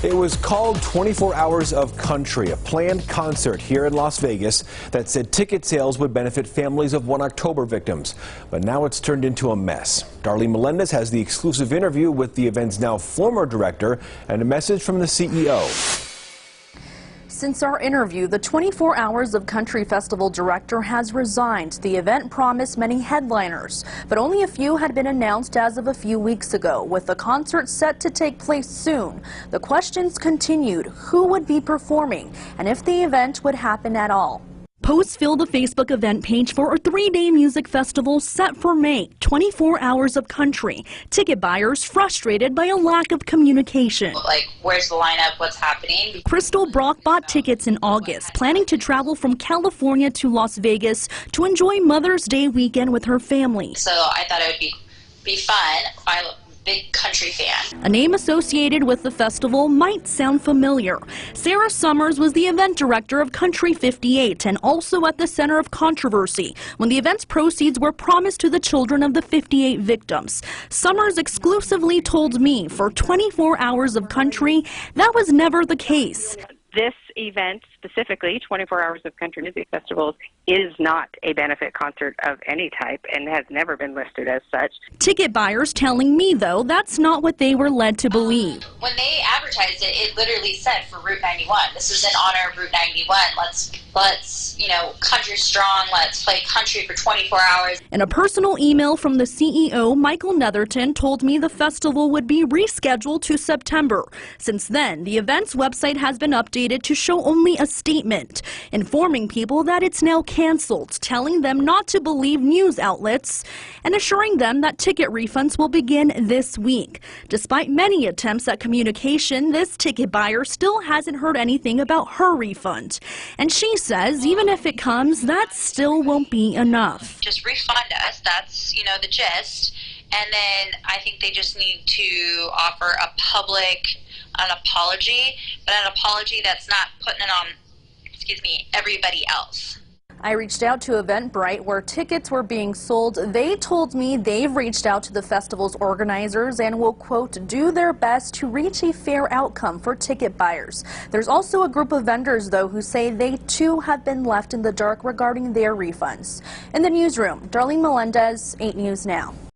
It was called 24 Hours of Country, a planned concert here in Las Vegas that said ticket sales would benefit families of 1 October victims. But now it's turned into a mess. Darlene Melendez has the exclusive interview with the event's now former director and a message from the CEO. Since our interview, the 24 Hours of Country Festival director has resigned. The event promised many headliners, but only a few had been announced as of a few weeks ago. With the concert set to take place soon, the questions continued: who would be performing and if the event would happen at all. Posts fill the Facebook event page for a 3-day music festival set for May. 24 Hours of Country. Ticket buyers frustrated by a lack of communication. Like, where's the lineup? What's happening? Crystal Brock bought tickets in August, planning to travel from California to Las Vegas to enjoy Mother's Day weekend with her family. So I thought it would be fun. I'm a big country fan. A name associated with the festival might sound familiar. Sarah Summers was the event director of Country 58 and also at the center of controversy when the event's proceeds were promised to the children of the 58 victims. Summers exclusively told me for 24 Hours of Country that was never the case. This event, specifically 24 Hours of Country Music Festivals, is not a benefit concert of any type and has never been listed as such. Ticket buyers telling me, though, that's not what they were led to believe. When they advertised it, it literally said for Route 91. This is in honor of Route 91. Let's, country strong. Let's play country for 24 hours. In a personal email from the CEO, Michael Netherton, told me the festival would be rescheduled to September. Since then, the event's website has been updated to show only a statement, informing people that it's now canceled, telling them not to believe news outlets, and assuring them that ticket refunds will begin this week. Despite many attempts at communication, this ticket buyer still hasn't heard anything about her refund. And she says even if it comes, that still won't be enough. Just refund us. That's, the gist. And then I think they just need to offer an apology, but an apology that's not putting it on, everybody else. I reached out to Eventbrite where tickets were being sold. They told me they've reached out to the festival's organizers and will, quote, do their best to reach a fair outcome for ticket buyers. There's also a group of vendors, though, who say they too have been left in the dark regarding their refunds. In the newsroom, Darlene Melendez, 8 News Now.